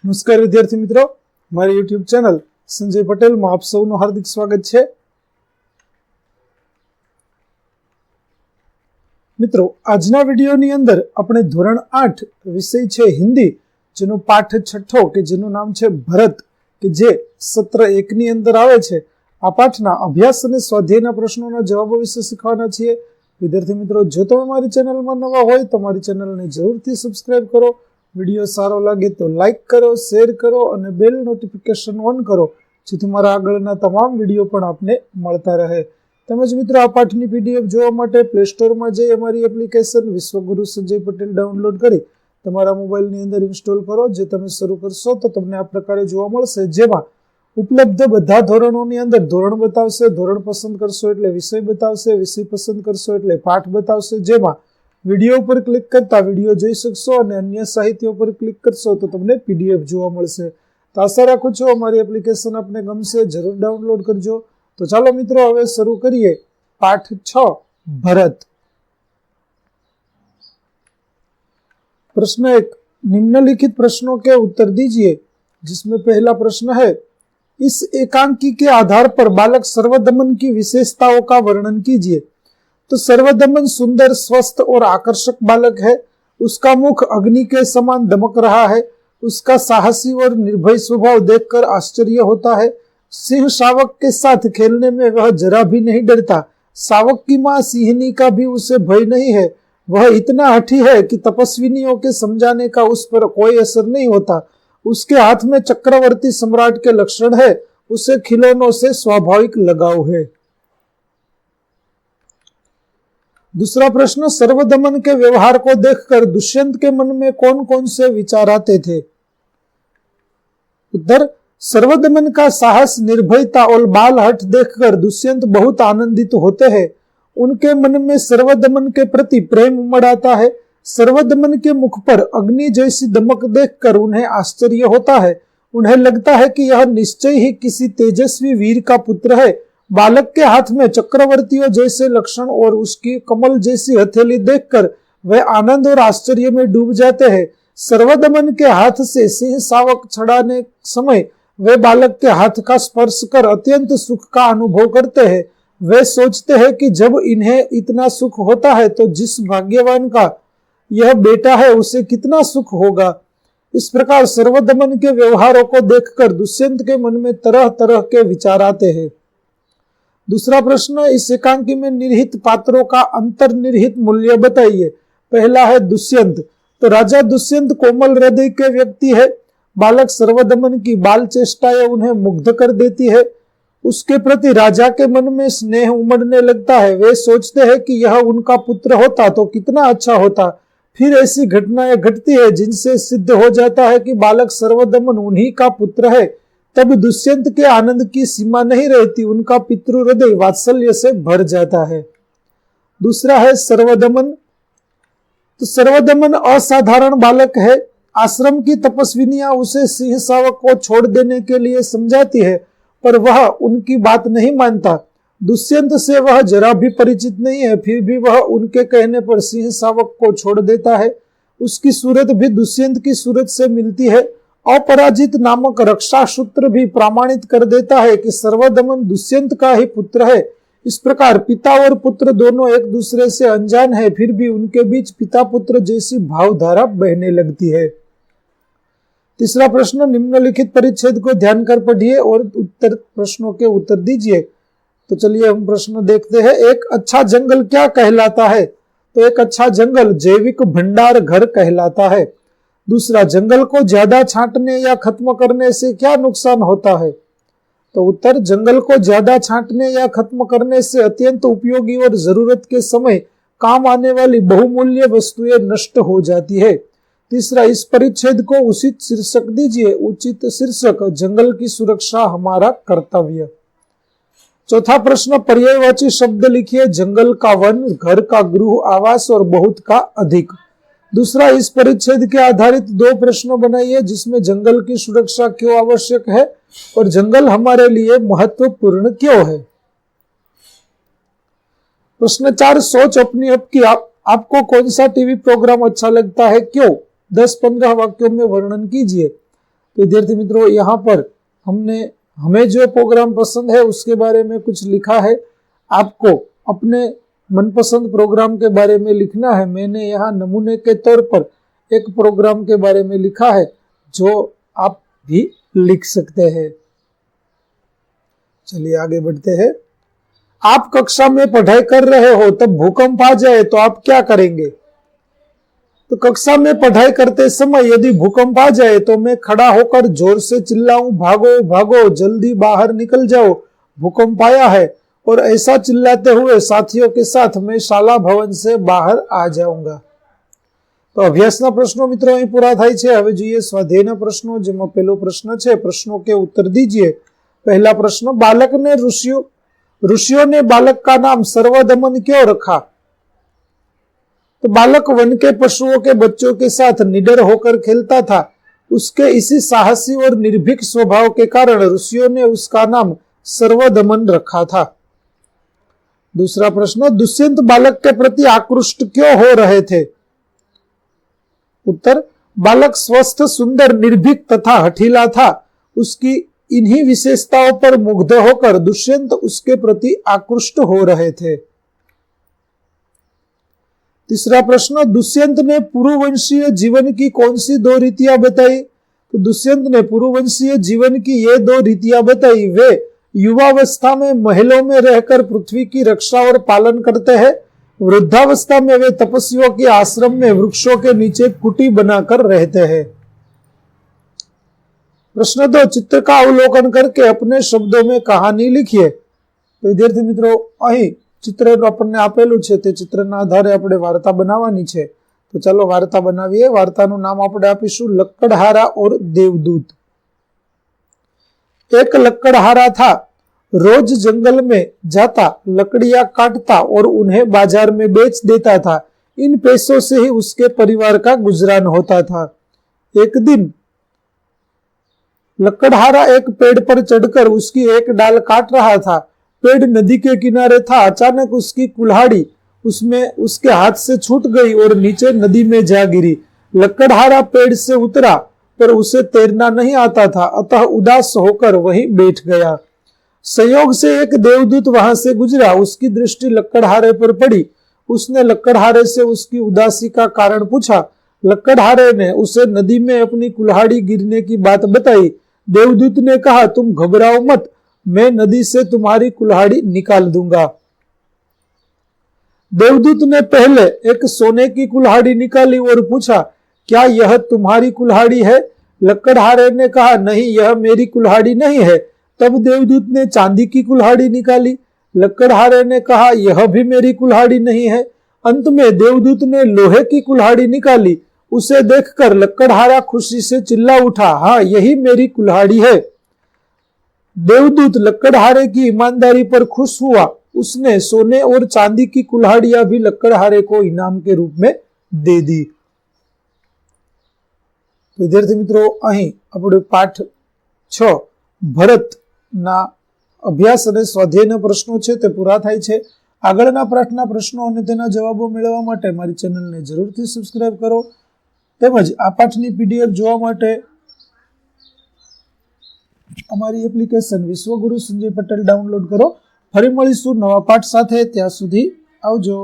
નમસ્કાર વિદ્યાર્થી મિત્રો, મારી યુટ્યુબ ચેનલ સંજય પટેલમાં આપ સૌનું હાર્દિક સ્વાગત છે। મિત્રો, આજના વિડીયોની અંદર આપણે ધોરણ 8 વિષય છે હિન્દી, જેનો પાઠ છઠ્ઠો કે જેનું નામ છે ભરત, કે જે સત્ર 1 ની અંદર આવે છે। આ પાઠના અભ્યાસ અને સ્વાધ્યાયના પ્રશ્નોના જવાબો વિશે શીખવાના છીએ। વિદ્યાર્થી મિત્રો, જો તમે મારી ચેનલમાં નવા હોય તો મારી ચેનલને જરૂરથી સબસ્ક્રાઇબ કરો। વિડીયો સારો લાગે તો લાઇક કરો, શેર કરો અને બેલ નોટિફિકેશન ઓન કરો, જેથી મારા આગળના તમામ વિડીયો પણ આપને મળતા રહે। તેમજ મિત્રો, આ પાઠની પીડીએફ જોવા માટે પ્લે સ્ટોરમાં જઈ અમારી એપ્લિકેશન વિશ્વગુરુ સંજય પટેલ ડાઉનલોડ કરી તમારા મોબાઈલની અંદર ઇન્સ્ટોલ કરો। જે તમે શરૂ કરશો તો તમને આ પ્રકારે જોવા મળશે, જેમાં ઉપલબ્ધ બધા ધોરણોની અંદર ધોરણ બતાવશે, ધોરણ પસંદ કરશો એટલે વિષય બતાવશે, વિષય પસંદ કરશો એટલે પાઠ બતાવશે। જેમાં વિડીયો પર ક્લિક કરતા વિડીયો જોઈ શકશો અને અન્ય સાહિત્ય પર ક્લિક કરશો તો તમને પીડીએફ જોવા મળશે। તો આશા રાખું છું અમારી એપ્લિકેશન આપને ગમશે, જરૂર ડાઉનલોડ કરજો। તો ચાલો મિત્રો, હવે શરૂ કરીએ पाठ 6 भरत। प्रश्न 1, निम्नलिखित प्रश्नों के उत्तर दीजिए, जिसमें पहला प्रश्न है, इस एकांकी के आधार पर बालक सर्वदमन की विशेषताओं का वर्णन कीजिए। तो सर्वदमन सुंदर, स्वस्थ और आकर्षक बालक है। उसका मुख अग्नि के समान दमक रहा है। उसका साहसी और निर्भय स्वभाव देखकर आश्चर्य होता है। सिंह शावक के साथ खेलने में वह जरा भी नहीं डरता। शावक की मां सिंहनी का भी उसे भय नहीं है। वह इतना हठी है कि तपस्विनियों के समझाने का उस पर कोई असर नहीं होता। उसके हाथ में चक्रवर्ती सम्राट के लक्षण है। उसे खिलौनों से स्वाभाविक लगाव है। दूसरा प्रश्न, सर्वदमन के व्यवहार को देखकर दुष्यंत के मन में कौन कौन से विचार आते थे? उत्तर, सर्वदमन का साहस, निर्भयता और बाल हठ देखकर दुष्यंत बहुत आनंदित होते हैं। उनके मन में सर्वदमन के प्रति प्रेम उमड़ आता है। सर्वदमन के मुख पर अग्नि जैसी दमक देखकर उन्हें आश्चर्य होता है। उन्हें लगता है कि यह निश्चय ही किसी तेजस्वी वीर का पुत्र है। बालक के हाथ में चक्रवर्तियों जैसे लक्षण और उसकी कमल जैसी हथेली देखकर वे आनंद और आश्चर्य में डूब जाते हैं। सर्वदमन के हाथ से सिंह शावक छड़ाने समय वे बालक के हाथ का स्पर्श कर अत्यंत सुख का अनुभव करते हैं। वे सोचते हैं कि जब इन्हें इतना सुख होता है तो जिस भाग्यवान का यह बेटा है उसे कितना सुख होगा। इस प्रकार सर्वदमन के व्यवहारों को देखकर दुष्यंत के मन में तरह तरह के विचार आते हैं। दूसरा प्रश्न, इस एकांकी में निहित पात्रों का अंतर्निहित मूल्य बताइए। पहला है दुष्यंत। तो राजा दुष्यंत कोमल हृदय के व्यक्ति है। बालक सर्वदमन की बाल चेष्टाएं उन्हें मुग्ध कर देती है। उसके प्रति राजा के मन में स्नेह उमड़ने लगता है। वे सोचते हैं कि यह उनका पुत्र होता तो कितना अच्छा होता। फिर ऐसी घटनाएं घटती है जिनसे सिद्ध हो जाता है कि बालक सर्वदमन उन्हीं का पुत्र है। तब दुष्यंत के आनंद की सीमा नहीं रहती। उनका पितृ हृदय वात्सल्य से भर जाता है। दूसरा है सर्वदमन। तो सर्वदमन असाधारण बालक है। आश्रम की तपस्विनियां उसे सिंह शावक को छोड़ देने के लिए समझाती है, पर वह उनकी बात नहीं मानता। दुष्यंत से वह जरा भी परिचित नहीं है, फिर भी वह उनके कहने पर सिंह शावक को छोड़ देता है। उसकी सूरत भी दुष्यंत की सूरत से मिलती है। अपराजित नामक रक्षा सूत्र भी प्रमाणित कर देता है कि सर्वदमन दुष्यंत का ही पुत्र है। इस प्रकार पिता और पुत्र दोनों एक दूसरे से अनजान है, फिर भी उनके बीच पिता पुत्र जैसी भावधारा बहने लगती है। तीसरा प्रश्न, निम्नलिखित परिच्छेद को ध्यान कर पढ़िए और उत्तर प्रश्नों के उत्तर दीजिए। तो चलिए हम प्रश्न देखते हैं। एक अच्छा जंगल क्या कहलाता है? तो एक अच्छा जंगल जैविक भंडार घर कहलाता है। दूसरा, जंगल को ज्यादा छांटने या खत्म करने से क्या नुकसान होता है? तो उत्तर, जंगल को ज्यादा छांटने या खत्म करने से अत्यंत उपयोगी और जरूरत के समय काम आने वाली बहुमूल्य वस्तुएं नष्ट हो जाती है। तीसरा, इस परिच्छेद को उचित शीर्षक दीजिए। उचित शीर्षक, जंगल की सुरक्षा हमारा कर्तव्य। चौथा प्रश्न, पर्यायवाची शब्द लिखिए। जंगल का वन, घर का गृह, आवास और बहुत का अधिक। दूसरा, इस परिच्छेद के आधारित 2 प्रश्न बनाइए, जिसमें जंगल की सुरक्षा क्यों आवश्यक है और जंगल हमारे लिए महत्वपूर्ण क्यों है। प्रश्न 4, सोच अपनी अब की आपको कौन सा टीवी प्रोग्राम अच्छा लगता है, क्यों? 10-15 वाक्यों में वर्णन कीजिए। तो विद्यार्थी मित्रों, यहाँ पर हमें जो प्रोग्राम पसंद है उसके बारे में कुछ लिखा है। आपको अपने मनपसंद प्रोग्राम के बारे में लिखना है। मैंने यहाँ नमूने के तौर पर एक प्रोग्राम के बारे में लिखा है जो आप भी लिख सकते हैं। चलिए आगे बढ़ते हैं। आप कक्षा में पढ़ाई कर रहे हो, तब भूकंप आ जाए तो आप क्या करेंगे? तो कक्षा में पढ़ाई करते समय यदि भूकंप आ जाए तो मैं खड़ा होकर जोर से चिल्लाऊं, भागो भागो, जल्दी बाहर निकल जाओ, भूकंप आया है। और ऐसा चिल्लाते हुए साथियों के साथ मैं शाला भवन से बाहर आ जाऊंगा। तो अभ्यासना प्रश्नो मित्रों અહીં પૂરા થાય છે। હવે જોઈએ સ્વાધ્યાયના પ્રશ્નો, જેમાં પહેલો પ્રશ્ન છે, प्रश्नों के उत्तर दीजिए। पहला प्रश्न, बालक ने ऋषियों ने बालक का नाम सर्वदमन क्यों रखा? तो बालक वन के पशुओं के बच्चों के साथ निडर होकर खेलता था। उसके इसी साहसी और निर्भीक स्वभाव के कारण ऋषियों ने उसका नाम सर्वदमन रखा था। दूसरा प्रश्न, दुष्यंत बालक के प्रति आकृष्ट क्यों हो रहे थे? उत्तर, बालक स्वस्थ, सुंदर, निर्भीक तथा हठीला था। उसकी इन्हीं विशेषताओं पर मुग्ध होकर दुष्यंत उसके प्रति आकृष्ट हो रहे थे। तीसरा प्रश्न, दुष्यंत ने पुरुवंशीय जीवन की कौन सी 2 रीतियां बताई? तो दुष्यंत ने पुरुवंशीय जीवन की ये 2 रीतियां बताई। वे युवावस्था में महलों में रहकर पृथ्वी की रक्षा और पालन करते हैं। वृद्धावस्था में वे तपस्वियों के आश्रम में वृक्षों के नीचे कुटी बनाकर रहते हैं। प्रश्न 2, चित्र का अवलोकन करके अपने शब्दों में कहानी लिखिए। तो विद्यार्थी मित्रों, અહીં चित्र આપણને આપેલું છે, તે ચિત્રના આધારે આપણે વાર્તા બનાવવાની છે। તો ચાલો વાર્તા બનાવીએ। વાર્તાનું નામ આપણે આપીશું લક્કડહારા और देवदूत। एक लक्कड़हारा था, रोज जंगल में जाता, लकड़ियां काटता और उन्हें बाजार में बेच देता था। इन पैसों से ही उसके परिवार का गुजरान होता था। एक दिन लक्कड़हारा एक पेड़ पर चढ़कर उसकी एक डाल काट रहा था। पेड़ नदी के किनारे था। अचानक उसकी कुल्हाड़ी उसमें उसके हाथ से छूट गई और नीचे नदी में जा गिरी। लक्कड़हारा पेड़ से उतरा पर उसे तैरना नहीं आता था, अतः उदास होकर वहीं बैठ गया। संयोग से एक देवदूत वहां से गुजरा। उसकी दृष्टि लक्कड़हारे पर पड़ी। उसने लक्कड़हारे से उसकी उदासी का कारण पूछा। लक्कड़हारे ने उसे नदी में अपनी कुल्हाड़ी गिरने की बात बताई। देवदूत ने कहा, तुम घबराओ मत, मैं नदी से तुम्हारी कुल्हाड़ी निकाल दूंगा। देवदूत ने पहले एक सोने की कुल्हाड़ी निकाली और पूछा, क्या यह तुम्हारी कुल्हाड़ी है? लक्कड़हारे ने कहा, नहीं, यह मेरी कुल्हाड़ी नहीं है। तब देवदूत ने चांदी की कुल्हाड़ी निकाली। लक्कड़हारे ने कहा, यह भी मेरी कुल्हाड़ी नहीं है। अंत में देवदूत ने लोहे की कुल्हाड़ी निकाली। उसे देखकर लक्कड़हारा खुशी से चिल्ला उठा, हाँ, यही मेरी कुल्हाड़ी है। देवदूत लक्कड़हारे की ईमानदारी पर खुश हुआ। उसने सोने और चांदी की कुल्हाड़ियां भी लक्कड़हारे को इनाम के रूप में दे दी। विद्यार्थी मित्रों, અહીં આપણે પાઠ 6 ભરતના અભ્યાસ અને સ્વાધ્યાયના પ્રશ્નો છે તે પૂરા થાય છે। આગળના પાઠના પ્રશ્નો અને તેના જવાબો મેળવવા માટે મારી ચેનલને જરૂરથી સબસ્ક્રાઇબ કરો તેમજ આ પાઠની પીડીએફ જોવા માટે અમારી એપ્લિકેશન વિશ્વગુરુ સંજય પટેલ ડાઉનલોડ કરો। ફરી મળીશું નવા પાઠ સાથે, ત્યાં સુધી આવજો।